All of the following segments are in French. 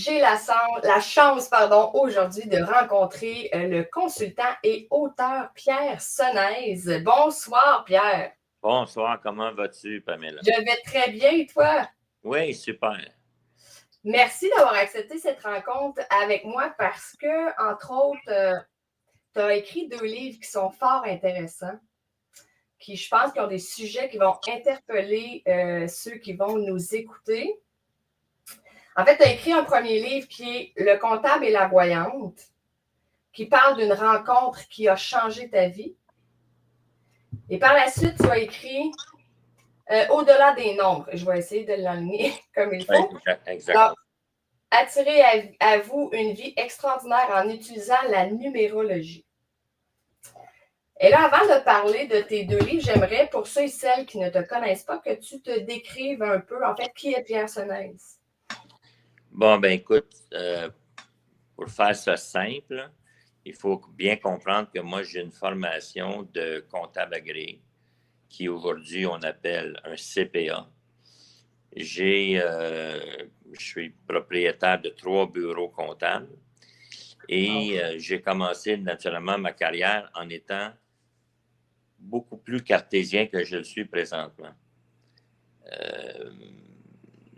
J'ai la chance, pardon, aujourd'hui de rencontrer le consultant et auteur Pierre Sonnaise. Bonsoir, Pierre. Bonsoir, comment vas-tu, Pamela? Je vais très bien, et toi? Oui, super. Merci d'avoir accepté cette rencontre avec moi parce que, entre autres, tu as écrit 2 livres qui sont fort intéressants, qui, je pense, qui ont des sujets qui vont interpeller ceux qui vont nous écouter. En fait, tu as écrit un premier livre qui est Le comptable et la voyante, qui parle d'une rencontre qui a changé ta vie. Et par la suite, tu as écrit Au-delà des nombres. Je vais essayer de l'enligner comme il faut. Exact. Donc, attirer à vous une vie extraordinaire en utilisant la numérologie. Et là, avant de parler de tes 2 livres, j'aimerais, pour ceux et celles qui ne te connaissent pas, que tu te décrives un peu, en fait, qui est Pierre Sonnaise? Bon, ben écoute, pour faire ça simple, il faut bien comprendre que moi, j'ai une formation de comptable agréé, qui aujourd'hui, on appelle un CPA. Je suis propriétaire de 3 bureaux comptables et j'ai commencé naturellement ma carrière en étant beaucoup plus cartésien que je le suis présentement.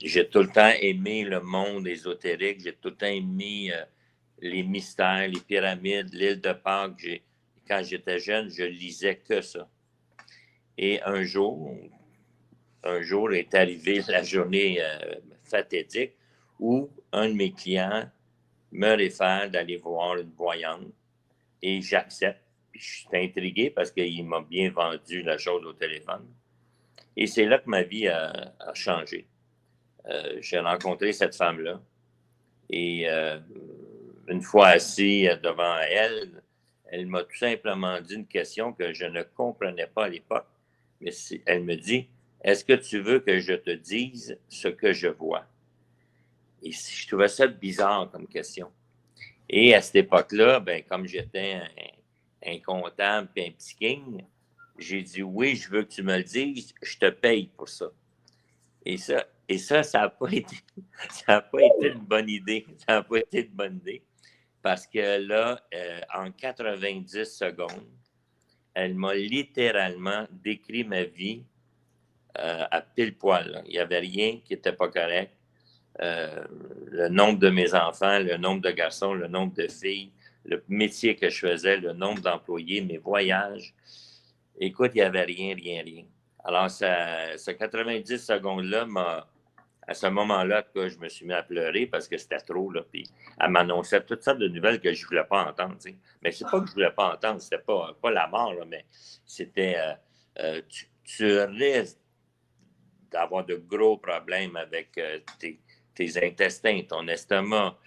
J'ai tout le temps aimé le monde ésotérique, j'ai tout le temps aimé les mystères, les pyramides, l'île de Pâques. Quand j'étais jeune, je lisais que ça. Et un jour est arrivée la journée fatidique où un de mes clients me réfère d'aller voir une voyante et j'accepte. Puis je suis intrigué parce qu'il m'a bien vendu la chose au téléphone. Et c'est là que ma vie a changé. J'ai rencontré cette femme-là et une fois assis devant elle, elle m'a tout simplement dit une question que je ne comprenais pas à l'époque. Mais elle me dit, est-ce que tu veux que je te dise ce que je vois? Et je trouvais ça bizarre comme question. Et à cette époque-là, ben, comme j'étais un comptable et un petit king, j'ai dit oui, je veux que tu me le dises, je te paye pour ça. Et ça n'a pas été, une bonne idée. Ça n'a pas été une bonne idée. Parce que là, en 90 secondes, elle m'a littéralement décrit ma vie à pile poil. Là. Il n'y avait rien qui n'était pas correct. Le nombre de mes enfants, le nombre de garçons, le nombre de filles, le métier que je faisais, le nombre d'employés, mes voyages. Écoute, il n'y avait rien. Alors, ce 90 secondes-là à ce moment-là, je me suis mis à pleurer parce que c'était trop. Là, puis elle m'annonçait toutes sortes de nouvelles que je ne voulais pas entendre. T'sais. Mais c'est pas que je ne voulais pas entendre, c'était pas la mort, là, mais c'était tu risques d'avoir de gros problèmes avec tes intestins, ton estomac.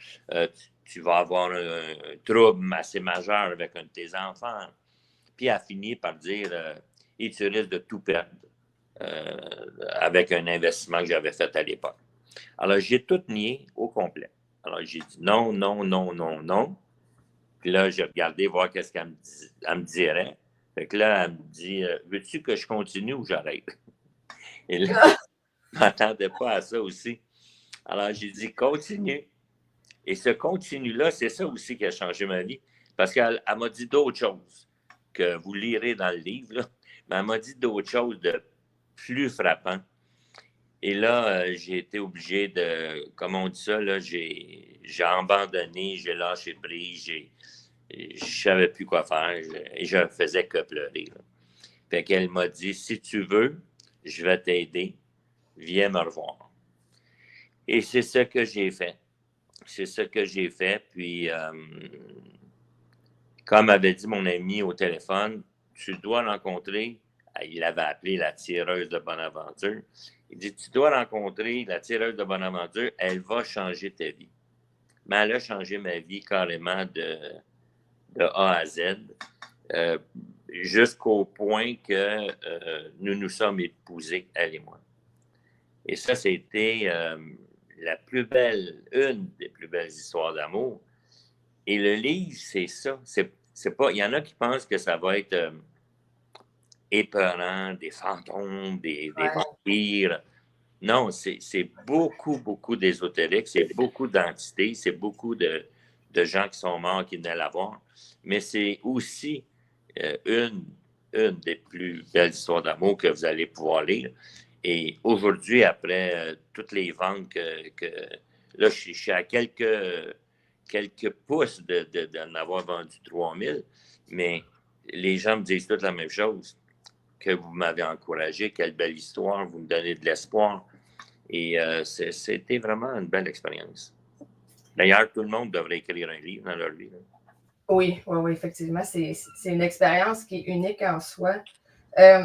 Tu vas avoir un trouble assez majeur avec un de tes enfants. Puis elle a fini par dire et tu risques de tout perdre avec un investissement que j'avais fait à l'époque. Alors, j'ai tout nié au complet. Alors, j'ai dit non. Puis là, j'ai regardé voir qu'est-ce qu'elle me dirait. Fait que là, elle me dit veux-tu que je continue ou j'arrête? Et là, je ne m'attendais pas à ça aussi. Alors, j'ai dit continue. Et ce continu-là, c'est ça aussi qui a changé ma vie. Parce qu'elle m'a dit d'autres choses que vous lirez dans le livre, là. Mais elle m'a dit d'autres choses de plus frappant. Et là, j'ai été obligé de, comme on dit ça, là, j'ai abandonné, j'ai lâché prise, je ne savais plus quoi faire et je ne faisais que pleurer. Là. Fait qu'elle m'a dit, si tu veux, je vais t'aider, viens me revoir. Et c'est ce que j'ai fait. Puis, comme avait dit mon ami au téléphone, tu dois rencontrer, il avait appelé la tireuse de Bonaventure. Il dit, tu dois rencontrer la tireuse de Bonaventure, elle va changer ta vie. Mais elle a changé ma vie carrément de A à Z, jusqu'au point que nous nous sommes épousés, elle et moi. Et ça, c'était une des plus belles histoires d'amour. Et le livre, c'est ça. C'est pas, il y en a qui pensent que ça va être épeurant, des fantômes, des vampires. Non, c'est beaucoup, beaucoup d'ésotérique, c'est beaucoup d'entités, c'est beaucoup de gens qui sont morts qui venaient la voir. Mais c'est aussi une des plus belles histoires d'amour que vous allez pouvoir lire. Et aujourd'hui, après toutes les ventes là, je suis à quelques pouces d'en avoir vendu 3000, mais les gens me disent toutes la même chose, que vous m'avez encouragé, quelle belle histoire, vous me donnez de l'espoir. Et c'était vraiment une belle expérience. D'ailleurs, tout le monde devrait écrire un livre dans leur vie. Là. Oui, oui, oui, effectivement. C'est une expérience qui est unique en soi. Euh,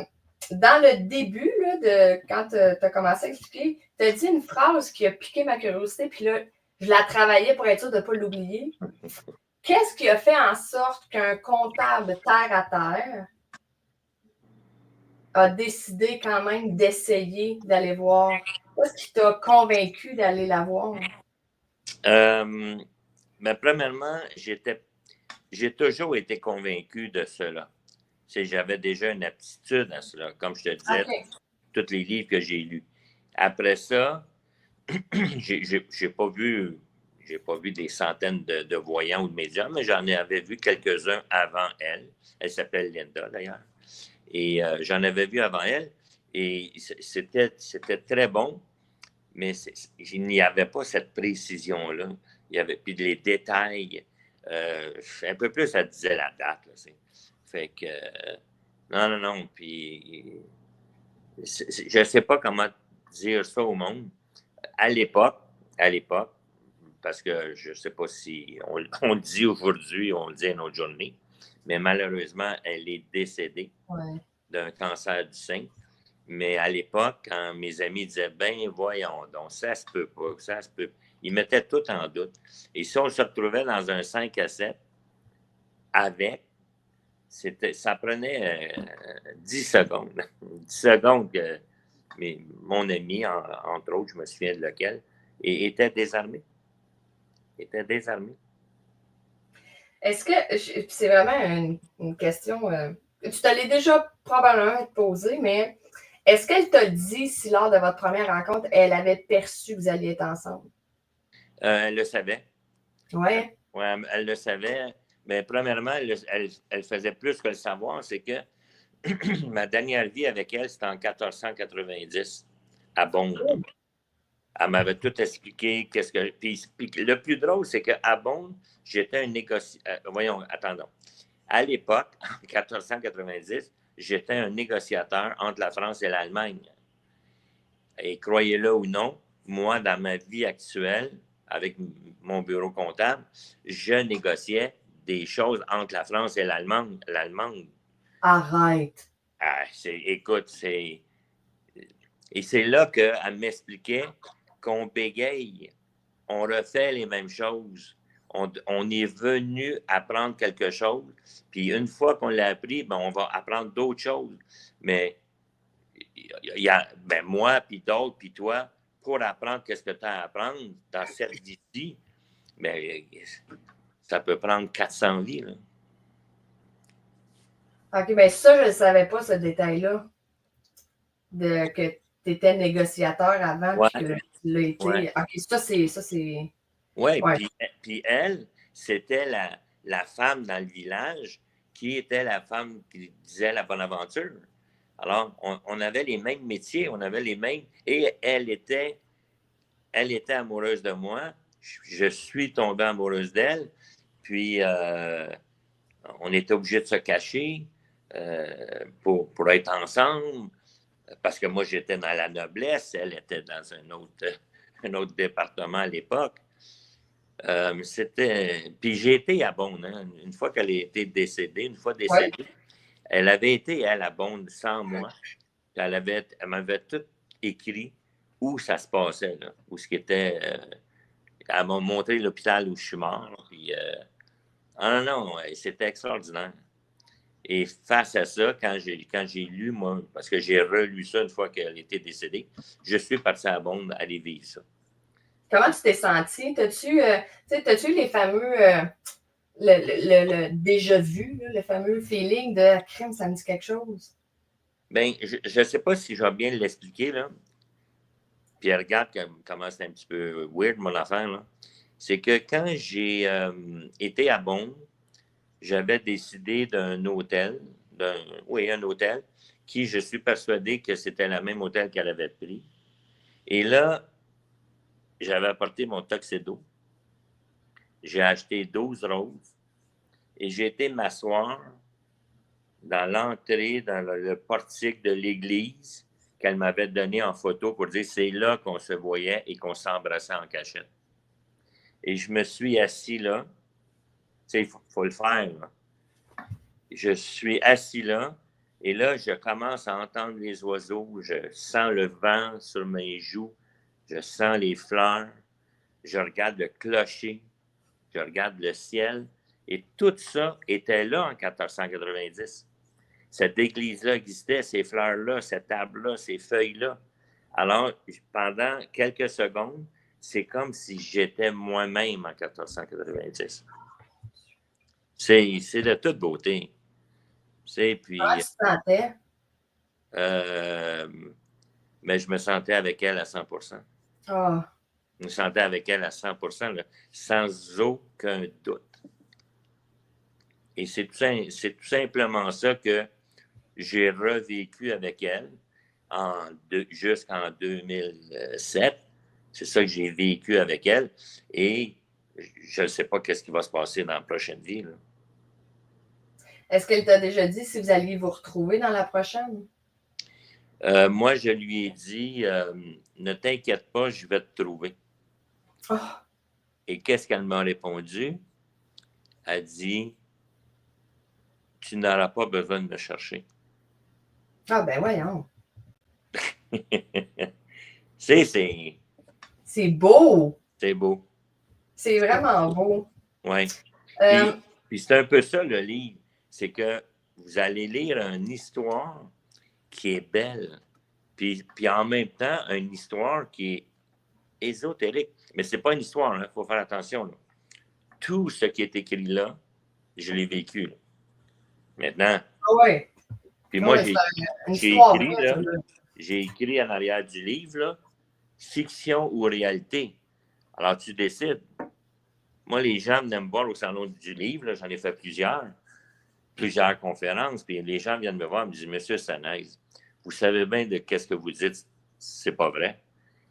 dans le début, là, quand tu as commencé à expliquer, tu as dit une phrase qui a piqué ma curiosité, puis là, je la travaillais pour être sûre de ne pas l'oublier. Qu'est-ce qui a fait en sorte qu'un comptable terre à terre a décidé quand même d'essayer d'aller voir? Qu'est-ce qui t'a convaincu d'aller la voir? Mais premièrement, j'ai toujours été convaincu de cela. J'avais déjà une aptitude à cela, comme je te disais, Okay. tous les livres que j'ai lus. Après ça, j'ai pas vu des centaines de voyants ou de médiums, mais j'en avais vu quelques-uns avant elle. Elle s'appelle Linda, d'ailleurs. Et j'en avais vu avant elle. Et c'était très bon, mais il n'y avait pas cette précision-là. Il y avait, puis les détails, un peu plus, ça disait la date. Là, fait que, non. Puis, je ne sais pas comment dire ça au monde. À l'époque, parce que je ne sais pas si on le dit aujourd'hui, on le dit à notre journée, mais malheureusement, elle est décédée d'un cancer du sein. Mais à l'époque, quand mes amis disaient, ben voyons donc, ça se peut pas, ça se peut. Ils mettaient tout en doute. Et si on se retrouvait dans un 5 à 7 avec, ça prenait 10 secondes. 10 secondes que mon ami, entre autres, je me souviens de lequel, était désarmé. Est-ce que, c'est vraiment une question, tu te l'es déjà probablement posée, mais est-ce qu'elle t'a dit si lors de votre première rencontre, elle avait perçu que vous alliez être ensemble? Elle le savait. Ouais. Ouais, elle le savait. Mais premièrement, elle faisait plus que le savoir, c'est que ma dernière vie avec elle, c'était en 1490, à Beaune. Elle m'avait tout expliqué. Puis le plus drôle, c'est qu'à Beaune, j'étais un négociateur. Voyons, attendons. À l'époque, en 1490, j'étais un négociateur entre la France et l'Allemagne. Et croyez-le ou non, moi, dans ma vie actuelle, avec mon bureau comptable, je négociais des choses entre la France et l'Allemagne. Arrête. Ah, écoute, et c'est là qu'elle m'expliquait qu'on bégaye, on refait les mêmes choses. On est venu apprendre quelque chose, puis une fois qu'on l'a appris, ben, on va apprendre d'autres choses. Mais moi, puis d'autres, puis toi, pour apprendre qu'est-ce que tu as à apprendre dans cette vie-ci, mais ça peut prendre 400 vies. Là. OK, bien ça, je ne savais pas, ce détail-là, que tu étais négociateur avant, Ouais, puis que tu l'as ouais. été. OK, ça, c'est... Oui, Ouais. puis elle, c'était la femme dans le village qui était la femme qui disait la bonne aventure. Alors, on avait les mêmes métiers, on avait les mêmes... Et elle était amoureuse de moi. Je suis tombé amoureuse d'elle. Puis, on était obligés de se cacher pour être ensemble. Parce que moi, j'étais dans la noblesse. Elle était dans un autre département à l'époque. Puis j'ai été à Beaune. Hein. Une fois qu'elle a été décédée, Ouais. elle avait été, elle, à Beaune sans moi. Elle m'avait tout écrit où ça se passait, là, où ce qui était. Elle m'a montré l'hôpital où je suis mort. Puis, non, c'était extraordinaire. Et face à ça, quand j'ai lu, moi, parce que j'ai relu ça une fois qu'elle était décédée, je suis parti à Beaune aller vivre ça. Comment tu t'es senti? T'as-tu les fameux, le déjà vu, là, le fameux feeling de crème, ça me dit quelque chose? Bien, je ne sais pas si je vais bien l'expliquer, là. Puis regarde comment c'est un petit peu weird, mon affaire, là. C'est que quand j'ai été à Beaune, j'avais décidé d'un hôtel, un hôtel, qui je suis persuadé que c'était le même hôtel qu'elle avait pris. Et là, j'avais apporté mon tuxedo. J'ai acheté 12 roses et j'ai été m'asseoir dans l'entrée, dans le portique de l'église qu'elle m'avait donné en photo pour dire c'est là qu'on se voyait et qu'on s'embrassait en cachette. Et je me suis assis là. Tu sais, il faut le faire, là. Je suis assis là et là, je commence à entendre les oiseaux. Je sens le vent sur mes joues. Je sens les fleurs. Je regarde le clocher. Je regarde le ciel. Et tout ça était là en 1490. Cette église-là existait, ces fleurs-là, cette arbre-là, ces feuilles-là. Alors, pendant quelques secondes, c'est comme si j'étais moi-même en 1490. C'est de toute beauté. Comment Puis, tu te sentais? mais je me sentais avec elle à 100%. Oh. Je me sentais avec elle à 100%, là, sans aucun doute. Et c'est tout simplement ça que j'ai revécu avec elle jusqu'en 2007. C'est ça que j'ai vécu avec elle. Et je ne sais pas qu'est-ce qui va se passer dans la prochaine vie, là. Est-ce qu'elle t'a déjà dit si vous alliez vous retrouver dans la prochaine? Moi, je lui ai dit, ne t'inquiète pas, je vais te trouver. Oh. Et qu'est-ce qu'elle m'a répondu? Elle dit, tu n'auras pas besoin de me chercher. Ah ben voyons. C'est C'est beau. c'est beau. C'est vraiment beau. Oui. Euh, Puis c'est un peu ça, le livre. C'est que vous allez lire une histoire qui est belle. Puis en même temps, une histoire qui est ésotérique. Mais c'est pas une histoire, il faut faire attention, là. Tout ce qui est écrit là, je l'ai vécu, là. Maintenant, ah ouais. puis Ah moi, ouais, c'est une j'ai histoire écrit, vraie, ça, là, là. j'ai écrit en arrière du livre, là, fiction ou réalité. Alors, tu décides. Moi, les gens viennent me voir au salon du livre, là, j'en ai fait plusieurs conférences, puis les gens viennent me voir et me disent, Monsieur Sanaise, vous savez bien de qu'est-ce que vous dites, c'est pas vrai.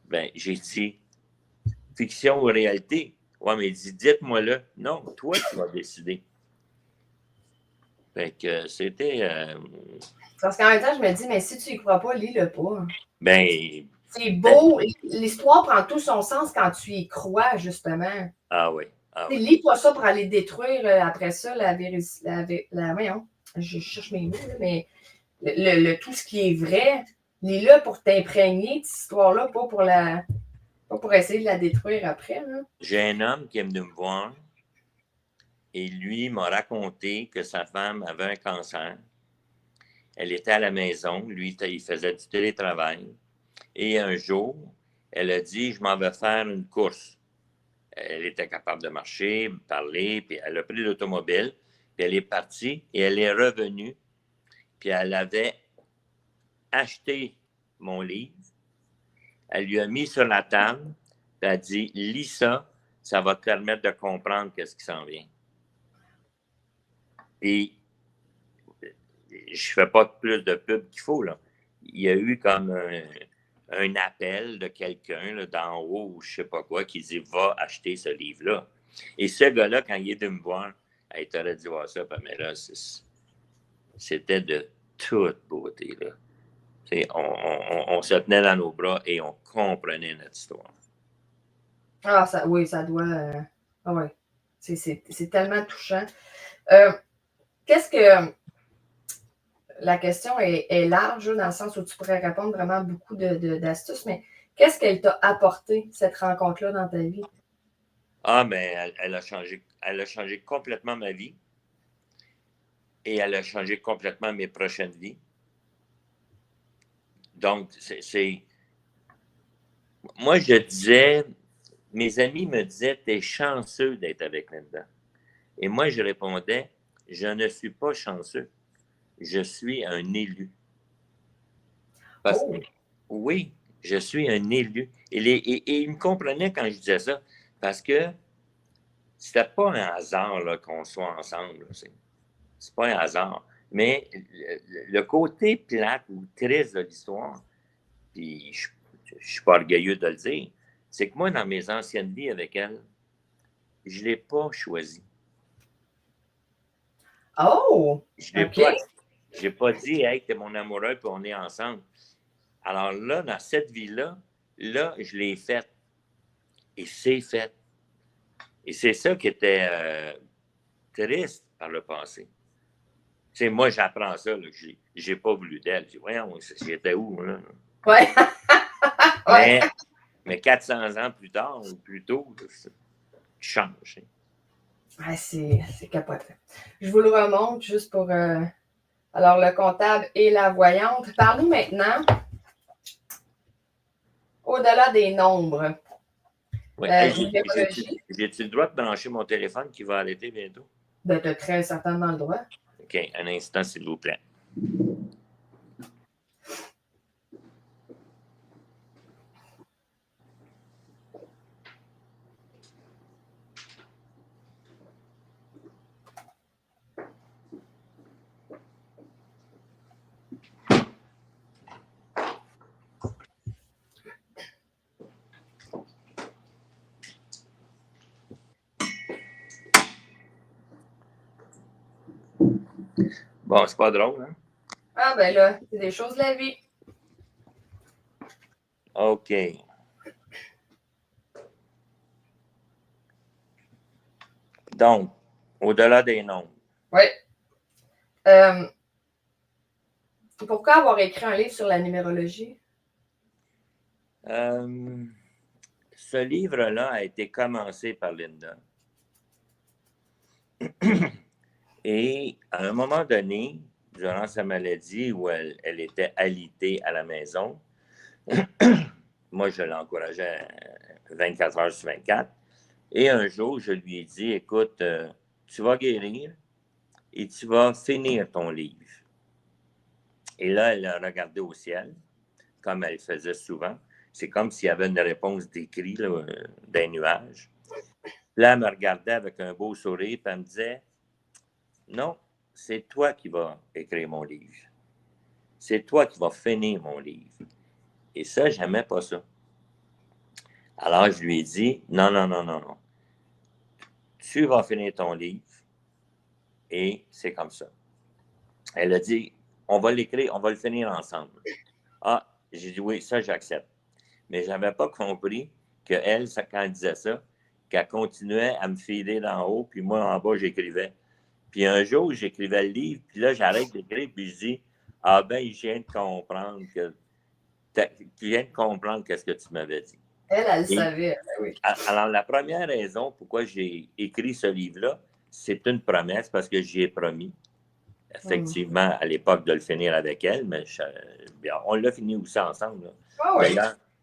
Ben, j'ai dit, fiction ou réalité? Ouais, mais dites-moi-le. Non, toi, tu vas décider. Fait que c'était, Parce qu'en même temps, je me dis, mais si tu y crois pas, lis-le pas. ben, C'est beau. L'histoire prend tout son sens quand tu y crois, justement. ah oui, ah oui. Lis pas ça pour aller détruire après ça voyons, je cherche mes mots, là, mais tout ce qui est vrai, lis-le pour t'imprégner de cette histoire-là, pas pour essayer de la détruire après, là. J'ai un homme qui est venu me voir et lui m'a raconté que sa femme avait un cancer. Elle était à la maison, lui, il faisait du télétravail. Et un jour, elle a dit, je m'en vais faire une course. Elle était capable de marcher, parler, puis elle a pris l'automobile, puis elle est partie et elle est revenue, puis elle avait acheté mon livre, elle lui a mis sur la table, puis elle a dit, lis ça, ça va te permettre de comprendre qu'est-ce qui s'en vient. Et je fais pas plus de pub qu'il faut, là. Il y a eu comme un appel de quelqu'un là, d'en haut ou je sais pas quoi qui dit va acheter ce livre-là. Et ce gars-là, quand il est venu me voir, il t'aurait dû voir ça, mais là, c'était de toute beauté, là. On se tenait dans nos bras et on comprenait notre histoire. Ah, oui, ça doit. Ah ouais. C'est tellement touchant. Qu'est-ce que. La question est large, dans le sens où tu pourrais répondre vraiment beaucoup d'astuces, mais qu'est-ce qu'elle t'a apporté, cette rencontre-là, dans ta vie? Ah, mais elle a changé complètement ma vie et elle a changé complètement mes prochaines vies. Donc, moi, je disais, mes amis me disaient, t'es chanceux d'être avec Linda. Et moi, je répondais, je ne suis pas chanceux. Je suis un élu. Parce que, Oh! oui, Je suis un élu. Et il me comprenait quand je disais ça, parce que c'était pas un hasard là, qu'on soit ensemble. C'est pas un hasard. Mais le côté plate ou triste de l'histoire, puis je ne suis pas orgueilleux de le dire, c'est que moi, dans mes anciennes vies avec elle, je ne l'ai pas choisi. Oh! Je n'ai OK. pas dit, hey, t'es mon amoureux, puis on est ensemble. Alors là, dans cette vie-là, là, je l'ai faite. Et c'est fait. Et c'est ça qui était triste par le passé. Tu sais, moi, j'apprends ça, là, que j'ai pas voulu d'elle. Je dis, voyons, j'étais où, là? Ouais. Ouais. Mais 400 ans plus tard ou plus tôt, ça change. Ouais, c'est capoté. Je vous le remonte juste pour. Alors, le comptable et la voyante. Parlons maintenant au-delà des nombres. Oui. Hey, Numérologie. j'ai-tu le droit de brancher mon téléphone qui va arrêter bientôt? Ben, tu as très certainement le droit. OK, un instant, s'il vous plaît. Bon, c'est pas drôle, hein? Ah, ben là, c'est des choses de la vie. OK. Donc, au-delà des nombres. Oui. Pourquoi avoir écrit un livre sur la numérologie? Ce livre-là a été commencé par Linda. Et à un moment donné, durant sa maladie où elle était alitée à la maison, moi, je l'encourageais 24 heures sur 24. Et un jour, je lui ai dit, écoute, tu vas guérir et tu vas finir ton livre. Et là, elle a regardé au ciel, comme elle faisait souvent. C'est comme s'il y avait une réponse d'écrit d'un nuage. Là, elle me regardait avec un beau sourire, puis elle me disait, non, c'est toi qui vas écrire mon livre. C'est toi qui vas finir mon livre. Et ça, j'aimais pas ça. Alors, je lui ai dit, non, non, non, non, non. Tu vas finir ton livre et c'est comme ça. Elle a dit, on va l'écrire, on va le finir ensemble. Ah, j'ai dit oui, ça, j'accepte. Mais je n'avais pas compris qu'elle, quand elle disait ça, qu'elle continuait à me filer d'en haut, puis moi, en bas, j'écrivais. Puis un jour, j'écrivais le livre, puis là, j'arrête d'écrire, puis je dis, ah ben, je viens de comprendre que tu viens de comprendre qu'est-ce que tu m'avais dit. Elle Et, savait. Ben oui. alors, la première raison pourquoi j'ai écrit ce livre-là, c'est une promesse parce que j'y ai promis, effectivement, à l'époque, de le finir avec elle, mais on l'a fini aussi ensemble. Ah oui.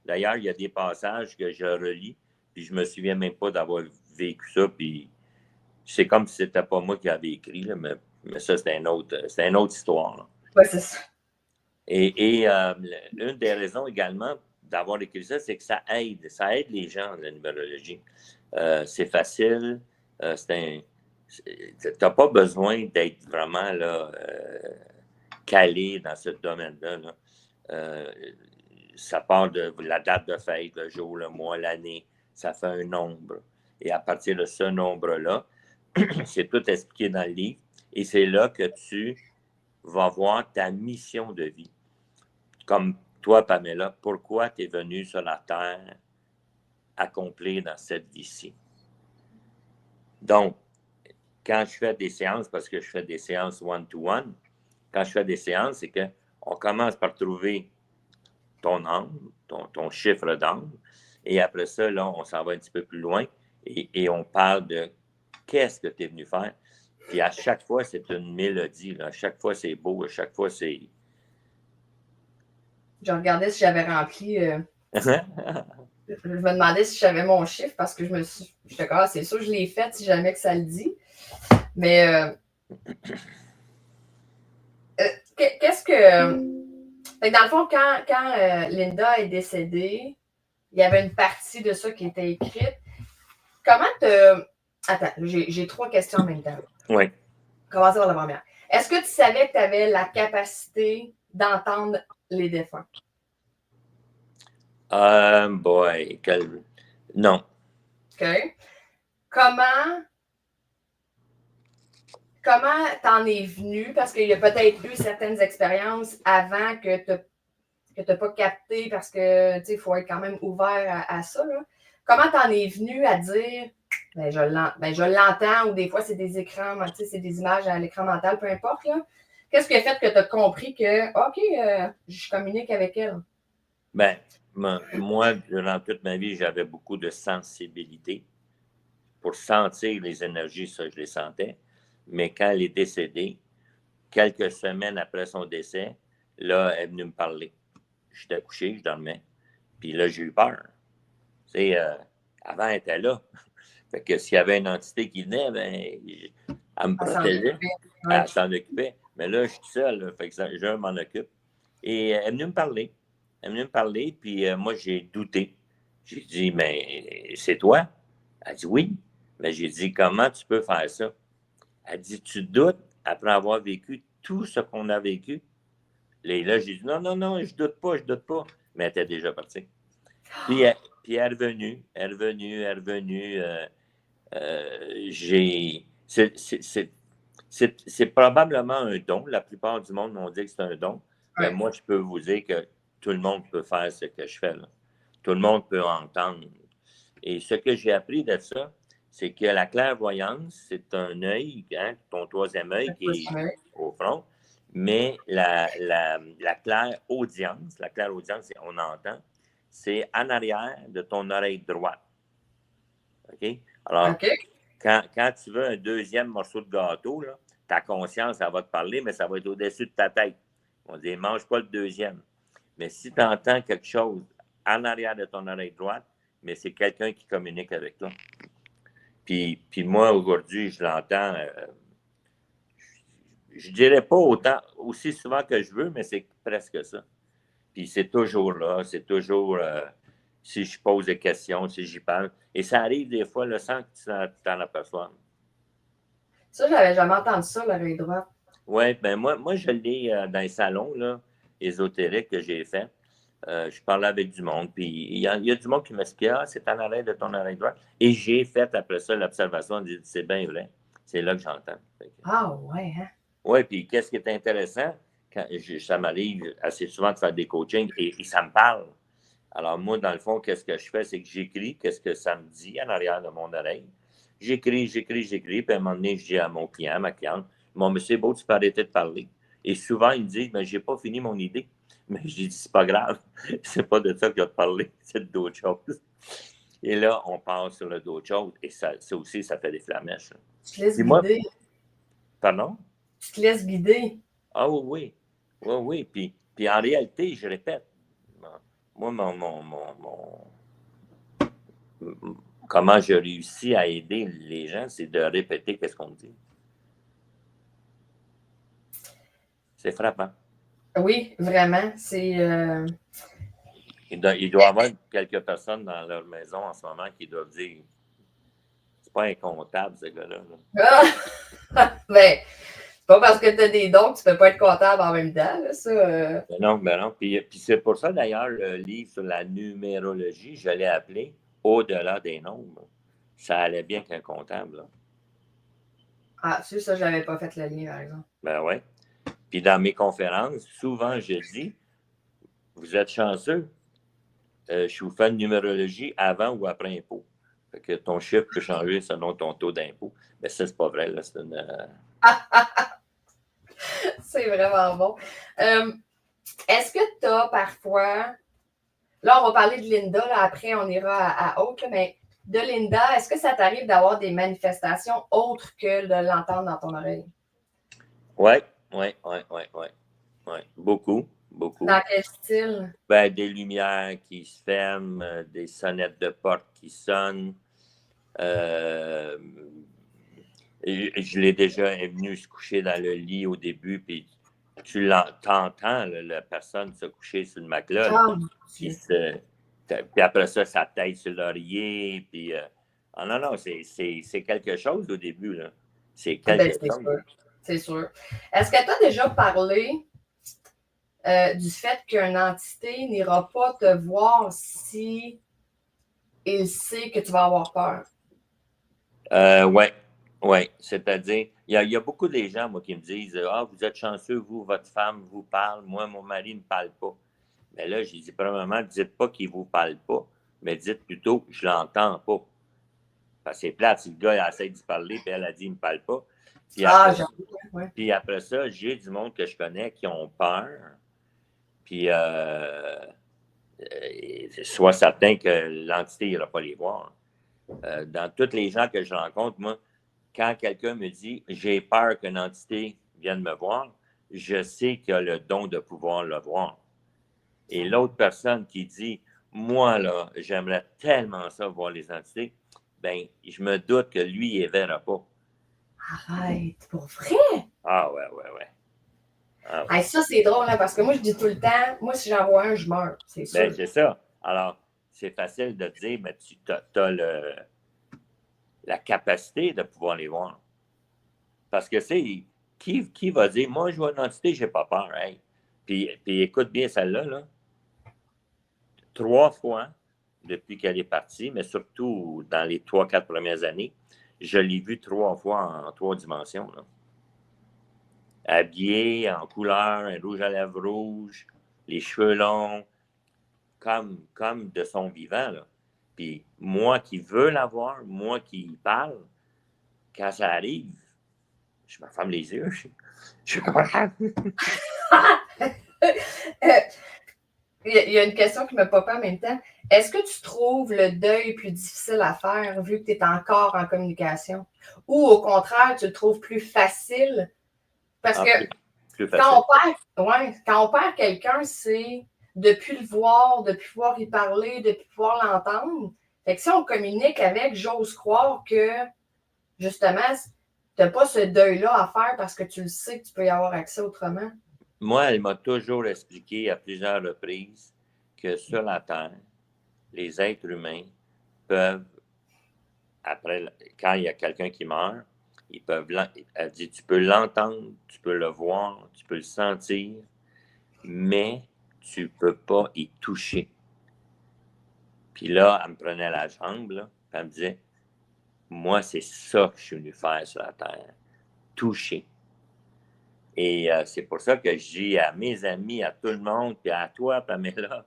D'ailleurs, il y a des passages que je relis, puis je me souviens même pas d'avoir vécu ça, puis c'est comme si c'était pas moi qui avais écrit, là, mais ça, c'est une autre histoire. Oui, c'est ça. Et une des raisons également d'avoir écrit ça, c'est que ça aide les gens, la numérologie. C'est facile, tu n'as pas besoin d'être vraiment là, calé dans ce domaine-là. Là. Ça part de la date de fête, le jour, le mois, l'année, ça fait un nombre. Et à partir de ce nombre-là, c'est tout expliqué dans le livre, et c'est là que tu vas voir ta mission de vie. Comme toi, Pamela, pourquoi tu es venue sur la Terre accomplir dans cette vie-ci? Donc, quand je fais des séances, parce que je fais des séances one-to-one, quand je fais des séances, c'est qu'on commence par trouver ton âme, ton chiffre d'âme, et après ça, là, on s'en va un petit peu plus loin et on parle de qu'est-ce que tu es venu faire. Puis à chaque fois, c'est une mélodie. Là. À chaque fois, c'est beau. À chaque fois, c'est... Je regardais si j'avais rempli. Je me demandais si j'avais mon chiffre parce que j'étais comme, c'est sûr, je l'ai fait si jamais que ça le dit. Mais qu'est-ce que. Fait que dans le fond, quand Linda est décédée, il y avait une partie de ça qui était écrite. Comment te. Attends, j'ai 3 questions en même temps. Oui. Commencer par la première. Est-ce que tu savais que tu avais la capacité d'entendre les défunts? Boy, non. OK. Comment t'en es venu? Parce qu'il y a peut-être eu certaines expériences avant que tu n'as pas capté parce que, tu sais, il faut être quand même ouvert à ça, là. Comment t'en es venu à dire, je l'entends, ou des fois, c'est des écrans, tu sais, c'est des images à l'écran mental, peu importe, là. Qu'est-ce qui a fait que tu as compris que, OK, je communique avec elle? Ben, moi, durant toute ma vie, j'avais beaucoup de sensibilité pour sentir les énergies, ça, je les sentais. Mais quand elle est décédée, quelques semaines après son décès, là, elle est venue me parler. J'étais couché, je dormais. Puis là, j'ai eu peur. Tu sais, avant, elle était là. Fait que s'il y avait une entité qui venait, ben, elle me protégeait. Elle s'en occupait. Mais là, je suis tout seul. Là, fait que je m'en occupe. Et elle est venue me parler. Elle est venue me parler, puis moi, j'ai douté. J'ai dit, mais c'est toi? Elle dit oui. Mais j'ai dit, comment tu peux faire ça? Elle dit, tu doutes après avoir vécu tout ce qu'on a vécu? Et là, j'ai dit, non, non, non, je doute pas, je doute pas. Mais elle était déjà partie. Puis elle est revenue, elle est revenue, elle est revenue. C'est probablement un don. La plupart du monde m'ont dit que c'est un don. Mais Ouais. moi, je peux vous dire que tout le monde peut faire ce que je fais là. Tout le monde peut entendre. Et ce que j'ai appris de ça, c'est que la clairvoyance, c'est un œil, hein, ton troisième œil qui est au front, mais la claire-audience, on entend, c'est en arrière de ton oreille droite. OK? Alors, OK. quand tu veux un deuxième morceau de gâteau, là, ta conscience, elle va te parler, mais ça va être au-dessus de ta tête. On dit, mange pas le deuxième. Mais si tu entends quelque chose en arrière de ton oreille droite, mais c'est quelqu'un qui communique avec toi. Puis moi, aujourd'hui, je l'entends, je dirais pas autant, aussi souvent que je veux, mais c'est presque ça. Puis c'est toujours là, c'est toujours, si je pose des questions, si j'y parle. Et ça arrive des fois, là, sans que tu t'en aperçoives. Ça, j'avais jamais entendu ça, l'oreille droite. Oui, ben moi, je l'ai dans les salons là, ésotériques que j'ai fait. Je parlais avec du monde, puis il y a du monde qui m'explique, ah, c'est en arrêt de ton oreille droite. Et j'ai fait après ça l'observation, on dit, c'est bien vrai. C'est là que j'entends. Ah ouais, hein? Oui, puis qu'est-ce qui est intéressant, ça m'arrive assez souvent de faire des coachings et ça me parle. Alors moi, dans le fond, qu'est-ce que je fais, c'est que j'écris qu'est-ce que ça me dit en arrière de mon oreille. J'écris, puis à un moment donné, je dis à mon client, à ma cliente, bon, mais c'est beau, tu peux arrêter de parler. Et souvent, ils me disent, mais j'ai pas fini mon idée. Mais je dis, c'est pas grave, c'est pas de ça que je vais te parler, c'est d'autres choses. Et là, on passe sur le d'autres choses, et ça aussi, ça fait des flamèches. Tu te laisses Puis moi, guider. pardon? Tu te laisses guider. Ah oui, oui. Oui, oui. Puis en réalité, je répète, moi, comment je réussis à aider les gens, c'est de répéter ce qu'on dit. C'est frappant. Oui, vraiment. C'est. Il doit y avoir quelques personnes dans leur maison en ce moment qui doivent dire, c'est pas incontable, ce gars-là. Là. Ah! Ben, c'est pas parce que tu as des dons que tu peux pas être comptable en même temps, là, ça. Ben non. Puis c'est pour ça, d'ailleurs, le livre sur la numérologie, je l'ai appelé Au-delà des nombres. Ça allait bien qu'un comptable. Là. Ah, c'est ça, j'avais pas fait le lien, par exemple. Ben oui. Puis dans mes conférences, souvent, je dis, vous êtes chanceux, je vous fais une numérologie avant ou après impôt. Fait que ton chiffre peut changer selon ton taux d'impôt. Mais ça, c'est pas vrai. Là, c'est une, C'est vraiment bon. Est-ce que tu as parfois. Là, on va parler de Linda, là, après, on ira à autre, là, mais de Linda, est-ce que ça t'arrive d'avoir des manifestations autres que de l'entendre dans ton oreille? Oui. Beaucoup. Dans quel style? Ben, des lumières qui se ferment, des sonnettes de porte qui sonnent. Je l'ai déjà est venu se coucher dans le lit au début, puis t'entends la personne se coucher sur le matelas, Ah, mon puis, Dieu. puis après ça, sa tête sur l'oreiller, puis... ah non, non, c'est quelque chose au début, là. C'est Ah, ben, quelque c'est chose. sûr. C'est sûr. Est-ce que tu as déjà parlé du fait qu'une entité n'ira pas te voir si il sait que tu vas avoir peur? Ouais, ouais. C'est-à-dire, il y a beaucoup de gens, moi, qui me disent ah, vous êtes chanceux, vous, votre femme vous parle, moi, mon mari ne parle pas. Mais là, j'ai dit, premièrement, dites pas qu'il ne vous parle pas, mais dites plutôt, je l'entends pas. Parce que c'est plate, si le gars il essaie d'y parler, puis elle a dit, il ne me parle pas. Puis Ah, après, j'avoue, ouais. puis après ça, j'ai du monde que je connais qui ont peur. Puis, sois certain que l'entité n'ira pas les voir. Dans tous les gens que je rencontre, moi, quand quelqu'un me dit j'ai peur qu'une entité vienne me voir, je sais qu'il a le don de pouvoir le voir. Et l'autre personne qui dit moi, là, j'aimerais tellement ça voir les entités, ben, je me doute que lui, il ne verra pas. Arrête, pour vrai? Ah ouais, ouais, ouais. Ah, ouais. Hey, ça, c'est drôle, hein, parce que moi, je dis tout le temps, moi, si j'en vois un, je meurs, c'est Ben, sûr. c'est ça. Alors, c'est facile de dire, mais tu as la capacité de pouvoir les voir. Parce que c'est qui va dire moi, je vois une entité, je n'ai pas peur. Hey. Puis écoute bien celle-là, là. 3 fois depuis qu'elle est partie, mais surtout dans les 3-4 premières années, je l'ai vue 3 fois en 3 dimensions. Là. Habillée en couleur, un rouge à lèvres rouge, les cheveux longs, comme de son vivant. Là. Puis moi qui veux la voir, moi qui parle, quand ça arrive, je me ferme les yeux. Je Il y a une question qui me pop en même temps. Est-ce que tu trouves le deuil plus difficile à faire vu que tu es encore en communication? Ou au contraire, tu le trouves plus facile? Parce que plus facile. quand on perd quelqu'un, c'est de ne plus le voir, de ne plus pouvoir y parler, de ne plus pouvoir l'entendre. Fait que si on communique avec, j'ose croire que justement, tu n'as pas ce deuil-là à faire parce que tu le sais que tu peux y avoir accès autrement. Moi, elle m'a toujours expliqué à plusieurs reprises que sur la Terre, les êtres humains peuvent, après, quand il y a quelqu'un qui meurt, ils peuvent, elle dit, tu peux l'entendre, tu peux le voir, tu peux le sentir, mais tu ne peux pas y toucher. Puis là, elle me prenait la jambe, là, puis elle me disait, moi, c'est ça que je suis venu faire sur la Terre, toucher. Et c'est pour ça que je dis à mes amis, à tout le monde, puis à toi, Pamela,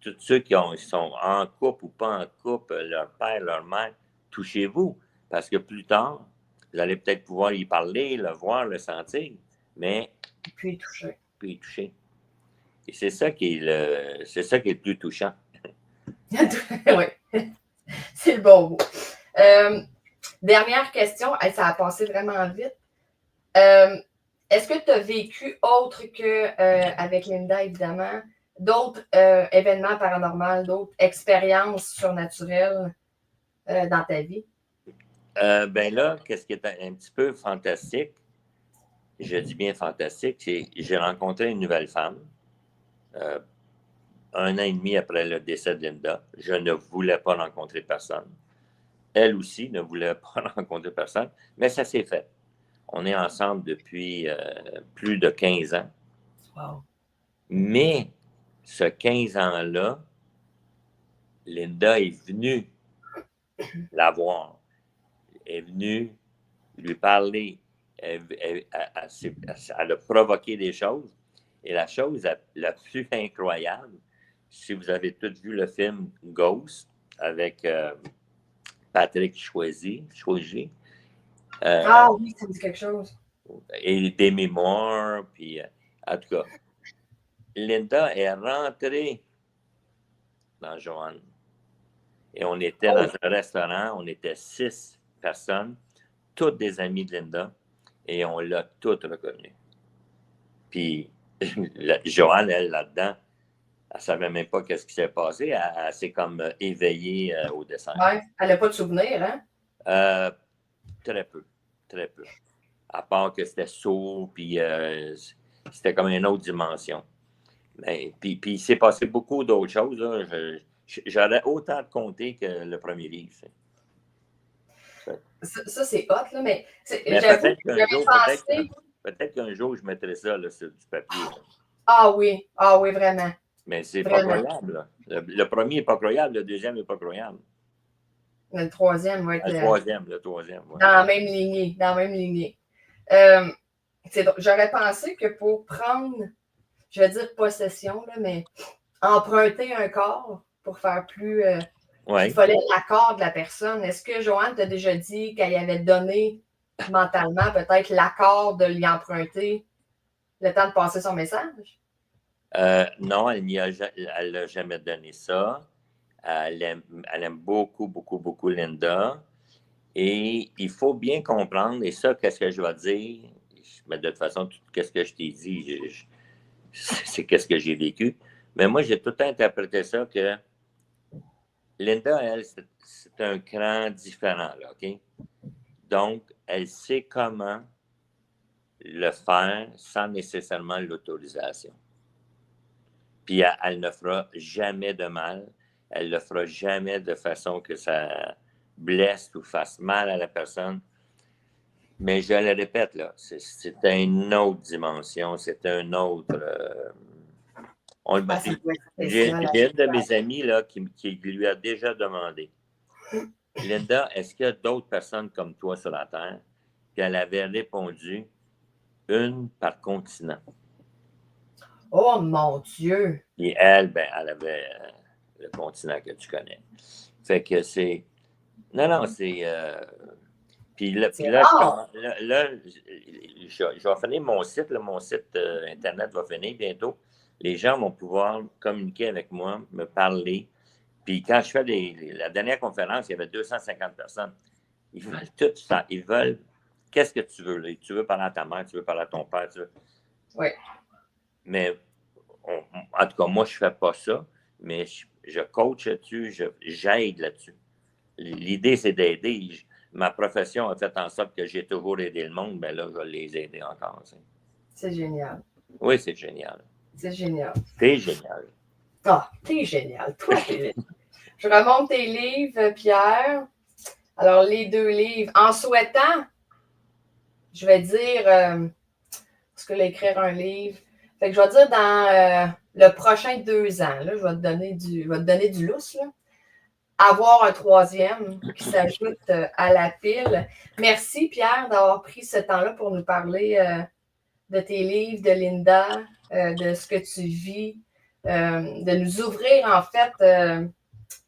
tous ceux qui sont en couple ou pas en couple, leur père, leur mère, touchez-vous. Parce que plus tard, vous allez peut-être pouvoir y parler, le voir, le sentir, mais Puis toucher. puis y toucher. Et c'est ça qui est le plus touchant. Oui, c'est le bon mot. Dernière question, ça a passé vraiment vite. Est-ce que tu as vécu autre qu'avec Linda, évidemment, d'autres événements paranormaux, d'autres expériences surnaturelles dans ta vie? Ben là, qu'est-ce qui est un petit peu fantastique, je dis bien fantastique, c'est que j'ai rencontré une nouvelle femme, 1 an et demi après le décès de Linda. Je ne voulais pas rencontrer personne. Elle aussi ne voulait pas rencontrer personne, mais ça s'est fait. On est ensemble depuis plus de 15 ans. Wow. Mais ce 15 ans-là, Linda est venue la voir. Elle est venue lui parler. Elle a provoqué des choses. Et la chose la plus incroyable, si vous avez tous vu le film Ghost avec Patrick Swayze, Ah oui, ça me dit quelque chose. et des mémoires, puis en tout cas, Linda est rentrée dans Joanne. Et on était dans un restaurant, on était 6 personnes, toutes des amies de Linda, et on l'a toutes reconnue. Puis, Joanne, elle, là-dedans, elle ne savait même pas qu'est-ce qui s'est passé. Elle s'est comme éveillée au dessert. Ouais, elle n'a pas de souvenir, hein? Très peu, très peu. à part que c'était sourd, puis c'était comme une autre dimension. Mais, puis il s'est passé beaucoup d'autres choses. Là. J'aurais autant de compter que le premier livre. Ça, c'est hot, là, mais j'avoue peut-être que qu'un j'avais jour, pensé. peut-être qu'un jour, je mettrai ça là, sur du papier. Là. Ah oui, vraiment. Mais c'est pas Vraiment. croyable. Là. Le premier n'est pas croyable, le deuxième n'est pas croyable. Le troisième va être Le troisième. Ouais. dans la même lignée. Dans la même lignée. J'aurais pensé que pour prendre, je vais dire possession, là, mais emprunter un corps pour faire plus. Ouais. Il fallait l'accord de la personne. Est-ce que Joanne t'a déjà dit qu'elle y avait donné mentalement peut-être l'accord de lui emprunter le temps de passer son message? Non, elle n'a jamais donné ça. Elle aime beaucoup, beaucoup, beaucoup Linda. Et il faut bien comprendre, et ça, qu'est-ce que je vais dire, mais de toute façon, qu'est-ce que je t'ai dit, c'est qu'est-ce que j'ai vécu. Mais moi, j'ai tout interprété ça que Linda, elle, c'est un cran différent, là, OK? Donc, elle sait comment le faire sans nécessairement l'autorisation. Puis, elle ne fera jamais de mal. Elle ne le fera jamais de façon que ça blesse ou fasse mal à la personne. Mais je le répète, là, c'est une autre dimension, c'est un autre... J'ai une de mes amis là, qui lui a déjà demandé, Linda, est-ce qu'il y a d'autres personnes comme toi sur la Terre? Puis elle avait répondu, une par continent. Oh mon Dieu! Et elle, ben, elle avait le continent que tu connais. Fait que c'est... Non, c'est... Puis là, je vais finir mon site. Là, mon site Internet va finir bientôt. Les gens vont pouvoir communiquer avec moi, me parler. Puis quand je fais la dernière conférence, il y avait 250 personnes. Ils veulent tout ça. Ils veulent... Qu'est-ce que tu veux? Là? Tu veux parler à ta mère, tu veux parler à ton père. Oui. Mais en tout cas, moi, je ne fais pas ça. Mais je coach là-dessus, j'aide là-dessus. L'idée, c'est d'aider. Ma profession a fait en sorte que j'ai toujours aidé le monde, mais là, je vais les aider encore. C'est génial. Oui, c'est génial. C'est génial. T'es génial. Ah, t'es génial. Toi, t'es génial. Je remonte tes livres, Pierre. Alors, les 2 livres. En souhaitant, je vais dire, parce que là, écrire un livre. Fait que je vais dire dans le prochain 2 ans, là, je vais te donner du lousse, là. Avoir un 3e qui s'ajoute à la pile. Merci, Pierre, d'avoir pris ce temps-là pour nous parler de tes livres, de Linda, de ce que tu vis, de nous ouvrir, en fait,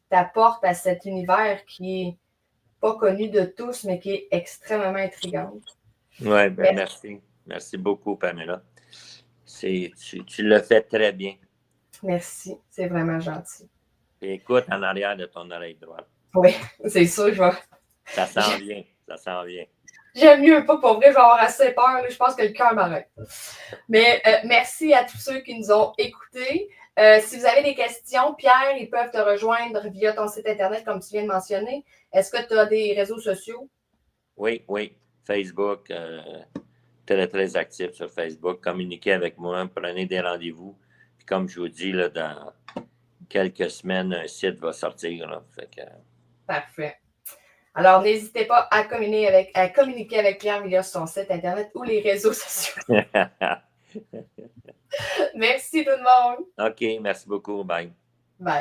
ta porte à cet univers qui n'est pas connu de tous, mais qui est extrêmement intrigant. Oui, ben merci. Merci beaucoup, Pamela. Tu le fais très bien. Merci, c'est vraiment gentil. Et écoute en arrière de ton oreille droite. Oui, c'est sûr, je vais. Ça s'en vient, ça s'en vient. J'aime mieux pas, pour vrai, je vais avoir assez peur. Là, je pense que le cœur m'arrête. Mais merci à tous ceux qui nous ont écoutés. Si vous avez des questions, Pierre, ils peuvent te rejoindre via ton site Internet, comme tu viens de mentionner. Est-ce que tu as des réseaux sociaux? Oui. Facebook, très, très actif sur Facebook. Communiquez avec moi, prenez des rendez-vous. Puis comme je vous dis, là, dans quelques semaines, un site va sortir. Là. Fait que... Parfait. Alors, n'hésitez pas à communiquer avec Pierre via son site Internet ou les réseaux sociaux. Merci tout le monde. OK, merci beaucoup. Bye.